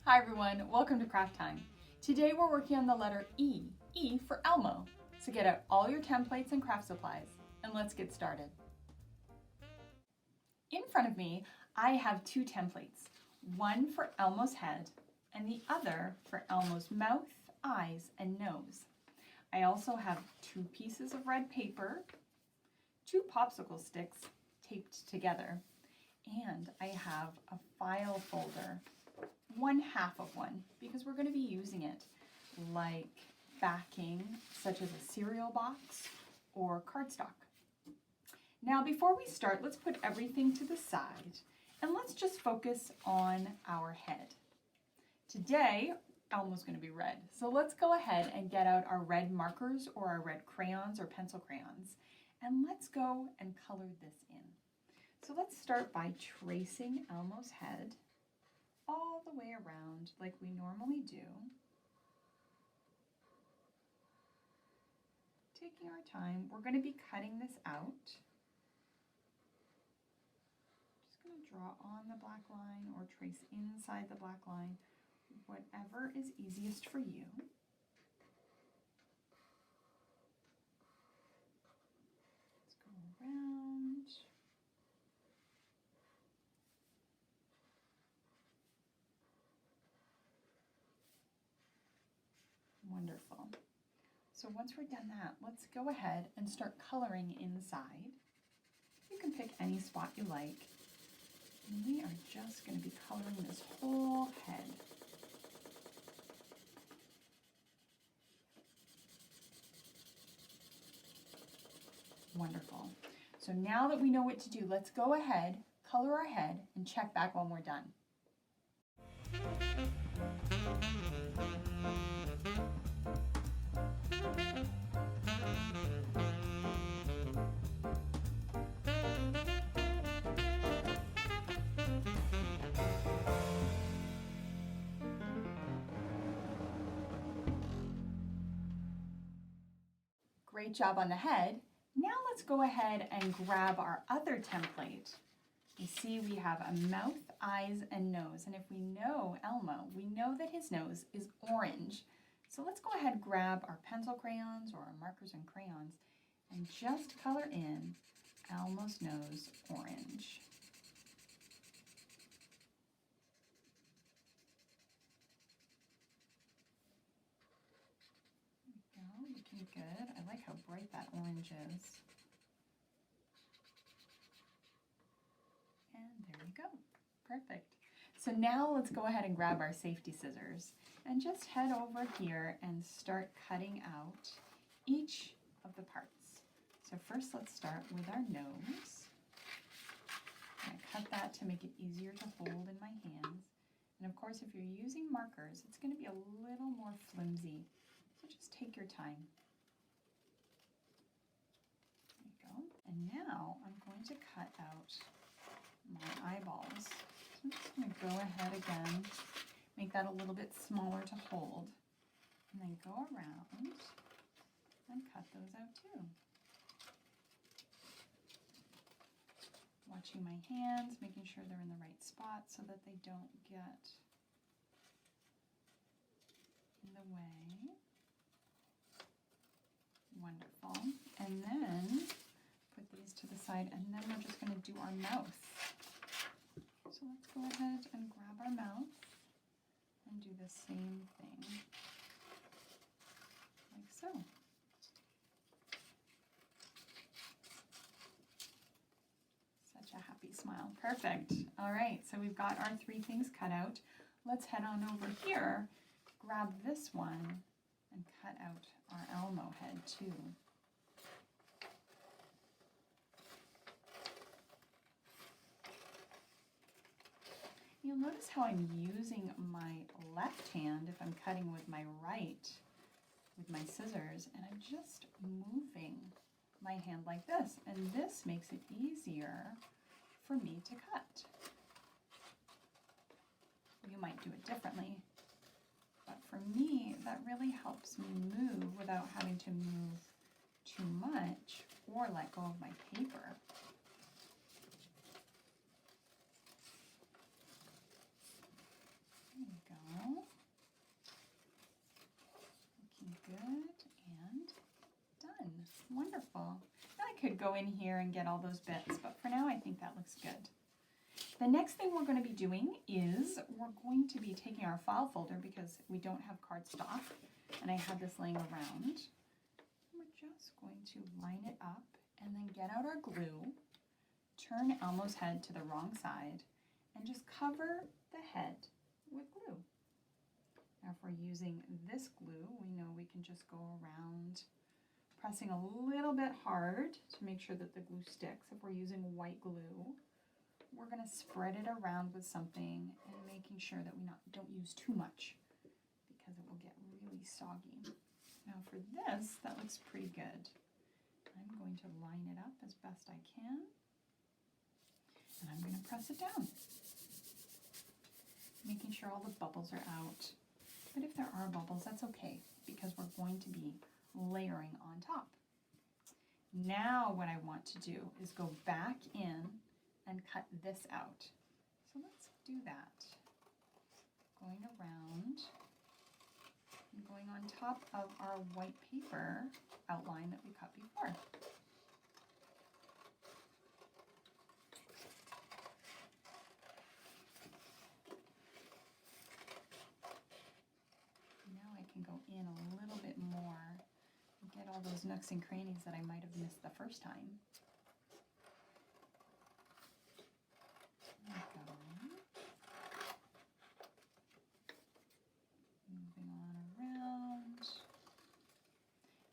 Hi everyone, welcome to Craft Time. Today we're working on the letter E, E for Elmo. So get out all your templates and craft supplies, and let's get started. In front of me, I have two templates, one for Elmo's head and the other for Elmo's mouth, eyes, and nose. I also have two pieces of red paper, two popsicle sticks taped together, and I have a file folder, one half of one, because we're going to be using it like backing, such as a cereal box or cardstock. Now, before we start, let's put everything to the side and let's just focus on our head. Today, Elmo's going to be red, so let's go ahead and get out our red markers or our red crayons or pencil crayons, and let's go and color this in. So let's start by tracing Elmo's head all the way around like we normally do. Taking our time, we're going to be cutting this out. Just going to draw on the black line or trace inside the black line, whatever is easiest for you. Let's go around. Wonderful. So once we're done that, let's go ahead and start coloring inside. You can pick any spot you like. And we are just going to be coloring this whole head. Wonderful. So now that we know what to do, let's go ahead, color our head, and check back when we're done. Great job on the head. Now let's go ahead and grab our other template. You see we have a mouth, eyes, and nose. And if we know Elmo, we know that his nose is orange. So let's go ahead and grab our pencil crayons or our markers and crayons and just color in Elmo's nose orange. Looking good. I like how bright that orange is. And there you go. Perfect. So now let's go ahead and grab our safety scissors and just head over here and start cutting out each of the parts. So first let's start with our nose. I'm going to cut that to make it easier to hold in my hands. And of course, if you're using markers, it's going to be a little more flimsy. So just take your time. There you go. And now I'm going to cut out my eyeballs. So I'm just going to go ahead again, make that a little bit smaller to hold, and then go around and cut those out too. Watching my hands, making sure they're in the right spot so that they don't get in the way. Wonderful. And then put these to the side, and then we're just going to do our mouth. So let's go ahead and grab our mouth and do the same thing, like so. Such a happy smile. Perfect. All right, so we've got our three things cut out. Let's head on over here, grab this one, and cut out our Elmo head too. You'll notice how I'm using my left hand if I'm cutting with my right with my scissors, and I'm just moving my hand like this, and this makes it easier for me to cut. You might do it differently, but for me, that really helps me move without having to move too much or let go of my paper. There you go. could go in here and get all those bits, but for now I think that looks good. The next thing we're going to be doing is we're going to be taking our file folder because we don't have cardstock and I had this laying around. We're just going to line it up and then get out our glue, turn Elmo's head to the wrong side, and just cover the head with glue. Now if we're using this glue, we know we can just go around pressing a little bit hard to make sure that the glue sticks. If we're using white glue, we're going to spread it around with something and making sure that we don't use too much because it will get really soggy. Now for this, that looks pretty good. I'm going to line it up as best I can and I'm going to press it down, making sure all the bubbles are out. But if there are bubbles, that's okay because we're going to be layering on top. Now what I want to do is go back in and cut this out. So let's do that. Going around and going on top of our white paper outline that we cut before. Now I can go in a little bit more and get all those nooks and crannies that I might have missed the first time. There we go. Moving on around.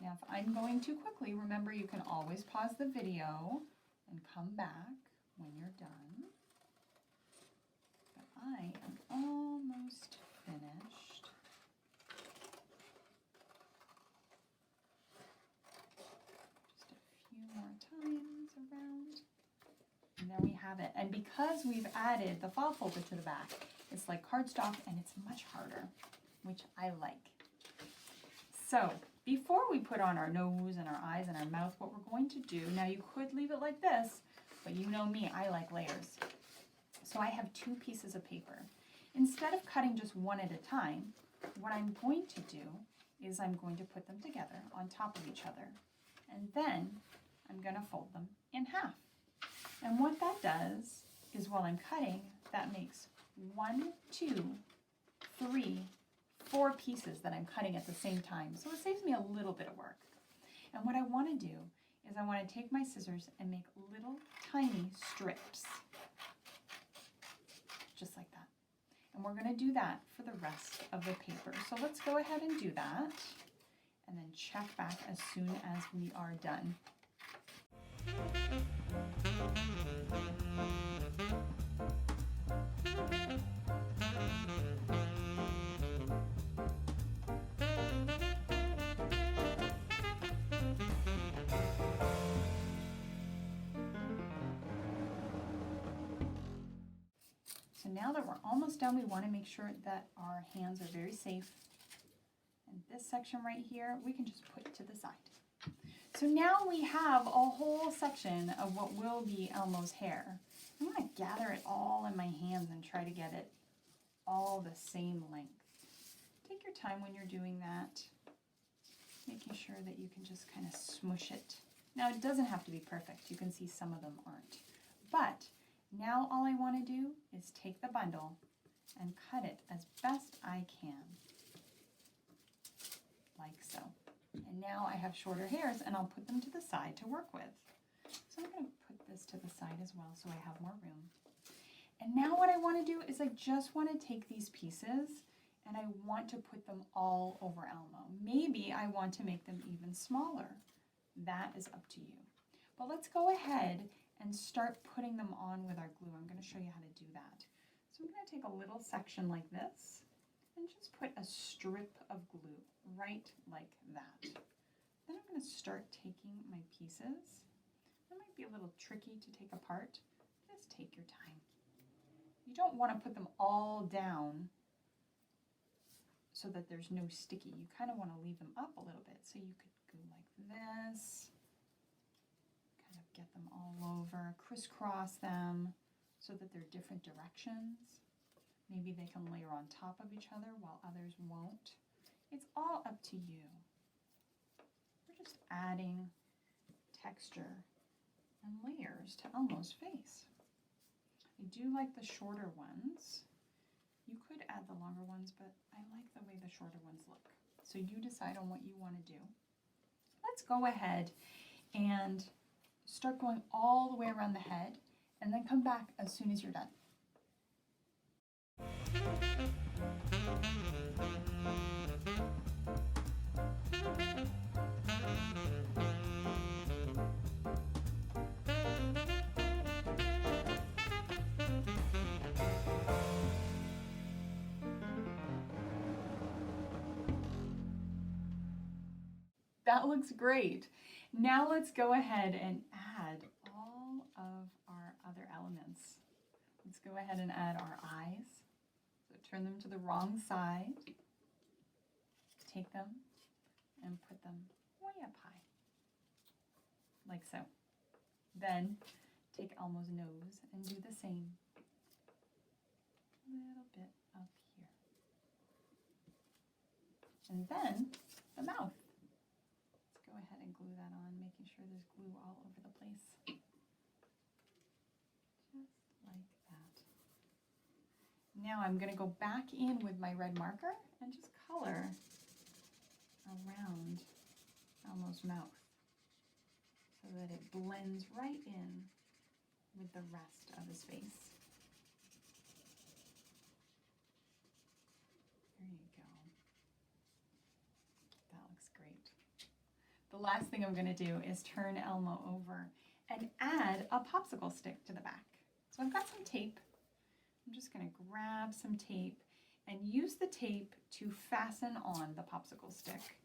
Now if I'm going too quickly, remember you can always pause the video and come back when you're done. But I am almost finished. Just a few more times around. And there we have it. And because we've added the file folder to the back, it's like cardstock and it's much harder, which I like. So before we put on our nose and our eyes and our mouth, what we're going to do, now you could leave it like this, but you know me, I like layers. So I have 2 pieces of paper. Instead of cutting just one at a time, what I'm going to do is I'm going to put them together on top of each other. And then I'm going to fold them in half. And what that does is while I'm cutting, that makes 1, 2, 3, 4 pieces that I'm cutting at the same time. So it saves me a little bit of work. And what I want to do is I want to take my scissors and make little tiny strips. Just like that. And we're going to do that for the rest of the paper. So let's go ahead and do that and then check back as soon as we are done. So now that we're almost done, we want to make sure that our hands are very safe. And this section right here, we can just put to the side. So now we have a whole section of what will be Elmo's hair. I'm going to gather it all in my hands and try to get it all the same length. Take your time when you're doing that, making sure that you can just kind of smush it. Now it doesn't have to be perfect. You can see some of them aren't. But now all I want to do is take the bundle and cut it as best I can, like so. And now I have shorter hairs and I'll put them to the side to work with. So I'm going to put this to the side as well so I have more room. And now what I want to do is I just want to take these pieces and I want to put them all over Elmo. Maybe I want to make them even smaller. That is up to you. But let's go ahead and start putting them on with our glue. I'm going to show you how to do that. So I'm going to take a little section like this and just put a strip of glue right like that. Then I'm going to start taking my pieces. That might be a little tricky to take apart. Just take your time. You don't want to put them all down so that there's no sticky. You kind of want to leave them up a little bit. So you could go like this, kind of get them all over, crisscross them so that they're different directions. Maybe they can layer on top of each other while others won't. It's all up to you. We're just adding texture and layers to Elmo's face. I do like the shorter ones. You could add the longer ones, but I like the way the shorter ones look. So you decide on what you want to do. Let's go ahead and start going all the way around the head and then come back as soon as you're done. That looks great. Now let's go ahead and add all of our other elements. Let's go ahead and add our eyes. So turn them to the wrong side. Take them and put them way up high, like so. Then take Elmo's nose and do the same. A little bit up here. And then the mouth. Let's go ahead and glue that on, making sure there's glue all over the place. Just like that. Now I'm going to go back in with my red marker and just color around Elmo's mouth so that it blends right in with the rest of his face. There you go. That looks great. The last thing I'm going to do is turn Elmo over and add a popsicle stick to the back. So I've got some tape. I'm just going to grab some tape and use the tape to fasten on the popsicle stick.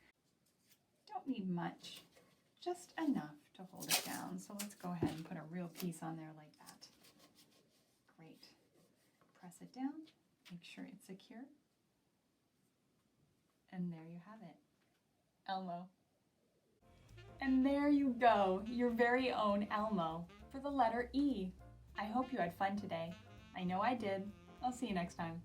Don't need much, just enough to hold it down. So let's go ahead and put a real piece on there like that. Great. Press it down, make sure it's secure. And there you have it, Elmo. And there you go, your very own Elmo for the letter E. I hope you had fun today. I know I did. I'll see you next time.